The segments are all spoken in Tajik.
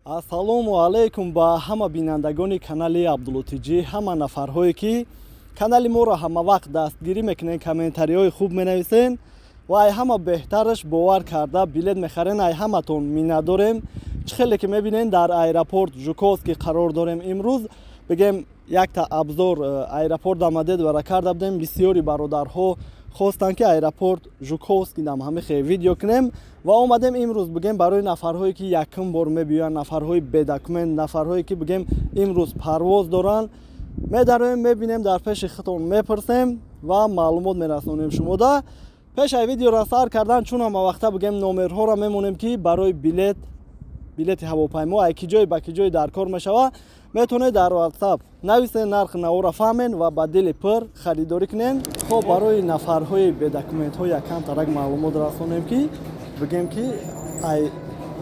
Ассалому алайкум ба ҳама бинандагони канали Абдуллутиҷӣ, ҳама нафарҳое ки канали моро ҳамавақт дастгирӣ мекунен, комментариҳои хуб менависен ва ай ҳама беҳтараш бовар карда билет мехарен. Ай ҳаматон миннатдорем. Чӣ хеле ки мебинен дар аэропорт Жуковский қарор дорем. Имрӯз бигем якта абзор аэропорт дамадед вара карда будем. Бисёри бародарҳо хостанд ки аэропорт Жуковский дам ҳамихе видео кунем ва омадем имрӯз бигем барои нафарҳое ки якум бор мебиёянд, нафарҳои бедокумент, нафарҳое ки бигем имрӯз парвоз доранд, медароем мебинем, дар пеши худтон мепурсем ва маълумот мерасонем шумода. Пешай видеоро сар кардан чун ҳамавақта бигем номерҳоро мемонем ки барои билети ҳавопаймо ай ки ҷой ба ки ҷой дар кор мешава, метавонед дар WhatsApp нависен, нархи навора фаҳмен ва ба дили пур харидорӣ кунен. Хоб барои нафарҳои бедокументҳо якам тарак маълумот расонем ки бигем ки ай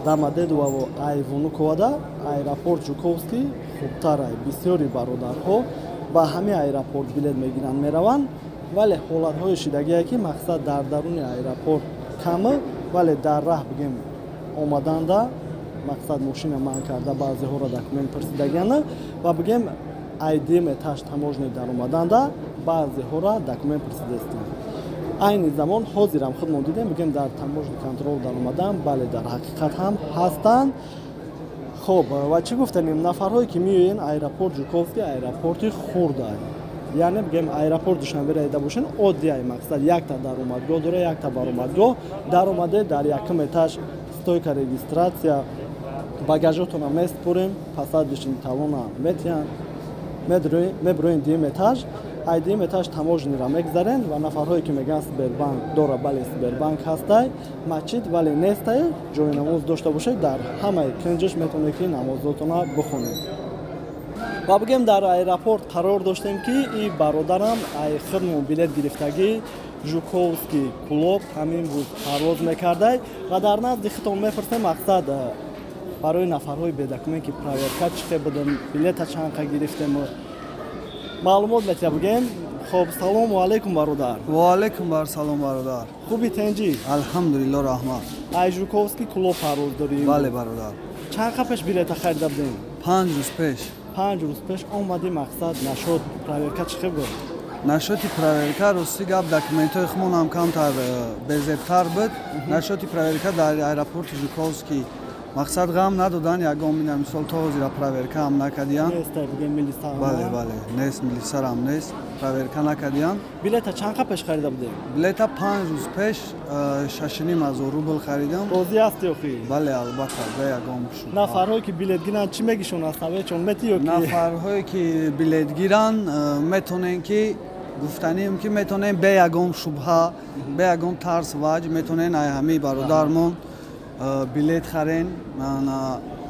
дамадедова ай Вунуковада аэропорт Жуковский хубтар ай. Бисёри бародарҳо ба ҳамин аэропорт билет мегиранд, мераванд, вале ҳолатҳои шидагие ки мақсад дар даруни аэропорт каму, вале дар раҳ бигем омаданда мақсад мошина ман карда баъзеҳоро документ пурсидагианд ва бигем айдим этаж таможне дар омаданда баъзеҳоро документ пурсидастанд. Айни замон ҳозирам худмон дидем бигем дар таможни контрол дар омадан, бале дар ҳақиқат ҳам ҳастанд. Хоб ва чӣ гуфтанем, нафарҳое ки меоянд аэропорт Жуковский аэропорти хурд ай. Яъне бигем аэропорт Душанбе ида бошен оддӣ ай. Мақсад якта даромадгоҳ дора, якта баромадгоҳ. Даромаде дар якум этаж стойка регистратсия, багажотона меспурем, пасад бишини талона метиҳанд, мебироен дим этаж. Ай дим этаж таможнира мегзарен ва нафарҳое ки мегӯянд Сбербанк дора, бале Сбербанк ҳастай, масҷид вале нестай, ҷои намоз дошта бошед, дар ҳамаи кинҷиш метавонед ки намозотона бихонед. Ва бигем дар аэропорт қарор доштем ки и бародарам ай худмон билет гирифтагӣ Жуковский клуб ҳамин рӯз парвоз мекардай ва дар назди худтон мепурсем мақсад барои нафарҳои бедокумент ки проверка чӣ хел будем, билета чанқа гирифтем, маълумот метиҳа бигем. Хоб, салому алайкум бародар. Ва алайкум салом бародар. Хуби тенҷӣ? Алҳамдулиллоҳ, раҳмат. Ай Жуковский клуб парвоз дорӣ? Бале бародар. Чанқа пеш билета харида будем? 5 рӯз пеш. 5 рӯз пеш омадӣ, мақсад нашод проверка чӣ хел буд? Нашоти проверка рости гап документҳои хумонам камтар безебтар буд. Нашоти проверка дар аэропорти Жуковский мақсад ғам надодан, ягон мина мисол то ҳозира проверка ҳам накардиянд. Неста бигем милиса? Бале, нест, милисарам нест, проверка накардиянд. Билета чанқа пеш харида будем? Билета 5 рӯз пеш 6,500 рубл харидам. Розӣ ҳасти охӣ? Бале, албатта, бе ягон шубҳа. Нафарҳое ки билет гиранд чӣ мегишонанд? Савечон метиё ки? Нафарҳое ки билет гиранд метонен ки гуфтанем ки метонен бе ягон шубҳа, бе ягон тарс ваҷ метонен ай ҳамаи бародармон билет харен.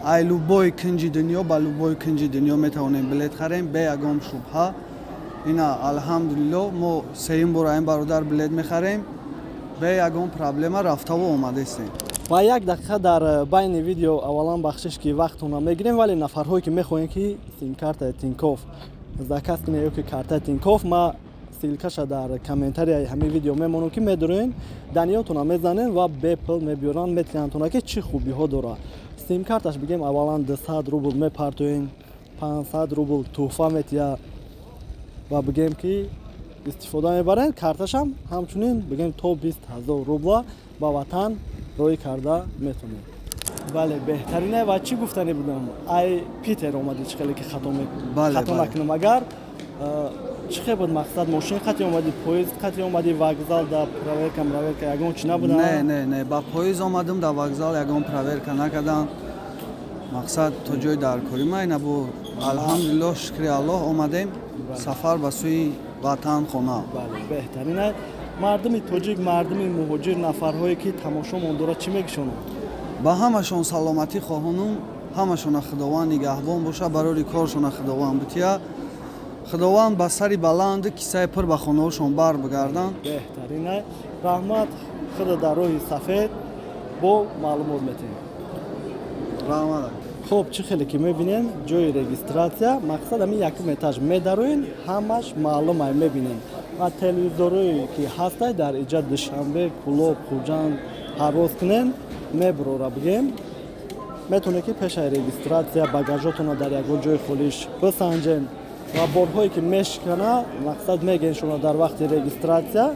Ай любой кинҷи дунё ба любой кинҷи дунё метавонем билет харем бе ягон шубҳа. Ина алҳамдулиллоҳ мо сеюм бора ин бародар билет мехарем бе ягон проблема, рафтаву омадастем. Ва як дақиқа дар байни видео аввалан бахшиш ки вақтона мегирем, вале нафарҳое ки мехоҳем ки симкартаи Тинькофф заказ кунем ё ки картаи Тинькофф, ма силкаша дар комментарияи ҳамин видео мемонам ки медорен даниётона мезанен ва бе пул мебиёранд, метиҳандтона ки чӣ хубиҳо дора. Симкарташ бигем аввалан 200 рубл мепартоен, 500 рубл тӯҳфа метиҳа ва бигем ки истифода мебарен. Карташам ҳамчунин бигем то 20,000 рубла ба ватан роӣ карда метавонем. Бале, беҳтарина. Ва чӣ гуфтанӣ будам? Ай Питер омадӣ, чӣ хеле ки хато накунам, агар чӣ хел буд мақсад? Мошин қати омадӣ, поезд қати омадӣ, вокзал да проверка ягон чӣ набудам? Не, ба поезд омадам, да вокзал ягон проверка накардам. Мақсад то ҷои даркорима ина бу алҳамдулиллоҳ, шукри Аллоҳ омадем сафар ба сӯи ватан хона. Бале, беҳтарина. Мардуми тоҷик, мардуми муҳоҷир, нафарҳое ки тамошомон дора чӣ мегишонанд? Ба ҳамашон саломатӣ хоҳонам, ҳамашона худованд нигаҳбон боша, барори коршона худованд бития, худованд ба сари баланд кисаи пур ба хонаҳошон бар бигарданд. Беҳтарина. Раҳмат. Худо дар роҳи сафед бо маълумот метиҳем. Раҳмат. Хоб, чӣ хеле ки мебинем ҷои регистратсия, мақсад ҳамин якум этаж медароен, ҳамаш маълум ай мебинем. Ва телевизорое ки ҳастай дар иҷа Душанбе, Кулоб, Хуҷанд парвоз кунен, мебурора бигем. метавонед ки пешаи регистратсия багажотонро дар ягон ҷои холиш бисанҷен ва борҳое ки мешикана мақсад мегеншона дар вақти регистратсия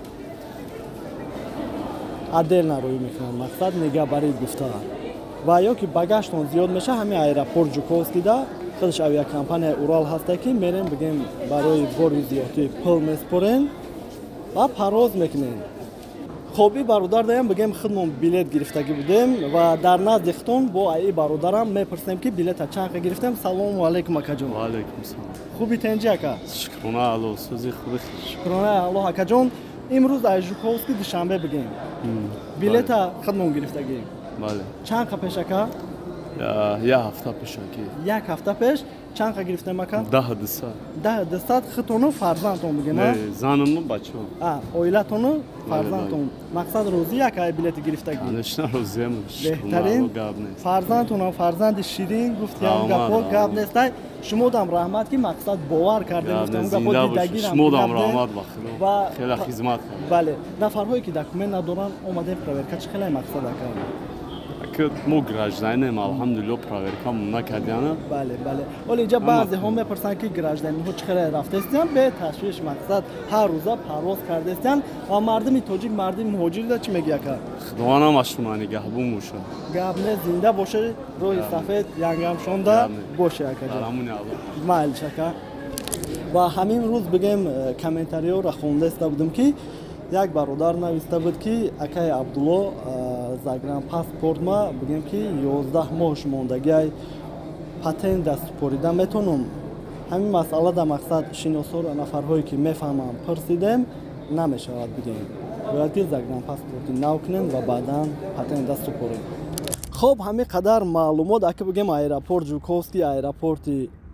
отдельно рӯй мекунанд мақсад нигоҳбарӣ гуфта ва ё ки багажтон зиёд меша ҳамин аэропорт Жуковскида худаш авиакомпанияи Урал ҳаста ки мерем бигем барои бори зиёдӣ пул меспорен ва парвоз мекунем. خب ای برادر دارم بگم خودمون بلیت گرفتگی بودیم و در نزد خودتون با ای برادرم میپرسیم که بلیت چند گرفتیم. سلام علیکم اکا جون. و علیکم سلام. خوبی تنجی اکا؟ شکرانه الله سوزی خوبی. شکرانه الله اکا جون. امروز از ژوکوفسکی دوشنبه بگیم. بلیت خودمون گرفتگی. بله. چند پیش اکا؟ یک هفته پیش اکی. یک هفته پیش چند گرفتیم اکا؟ 10 دست خودتون فرزندتون بگین نه؟ زنم و بچه‌م. اویلتون فرزندتون. مقصد روزی اکا بلیت گرفتگی. نشنا روزی من. بهترین فرزندتون فرزند شیرین گفتیم گپو گپ نیست. شما دم رحمت کی مقصد باور کردیم گفتم گپو دیدگی شما دم رحمت بخیر. خیلی خدمت کرد. بله. نفرهایی که دکمنت ندارن اومده پرورکا چه خیلی مقصد اکا؟ که ما گراجدانیم الحمدلله پراورکام نکردیم. بله. ولی اینجا بعضی هم میپرسن که گراجدانی ها چقدر رفته استن به تشویش مقصد هر روزا پرواز کرده استن و مردم تاجیک مردم مهاجر دا چی میگه اکا؟ خداوند مشمول نگهبون باشه. گابنه زنده باشه روی سفید یانگام شونده باشه اکا. درامون الله. مالش اکا. و همین روز بگم کامنتاریو را خونده است بودم که یک برادر نوشته بود که اکای عبدالله زاگرام پاسپورت ما بگیم که 11 ماهش موندگی پاتنت دست سپریده میتونم همین مسئله در مقصد شناسار نفرهایی که میفهمم پرسیدم نمیشود بگیم باید که زاگرام پاسپورتی نو کنند و بعدا پاتنت دست سپریم. خب همین قدر معلومات اگه بگیم ایرپورت ژوکوفسکی ایرپورت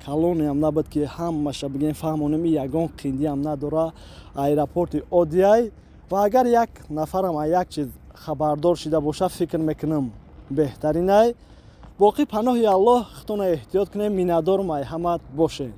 کالونی هم نبود که همش بگیم فهمونیم یگان قیندی هم نداره ایرپورت اودیای و اگر یک نفرم یک چیز خبردار شده باشه فکر میکنم بهترینه باقی پناه الله خودتون احتیاط کنیم مینادار مرحمت باشه.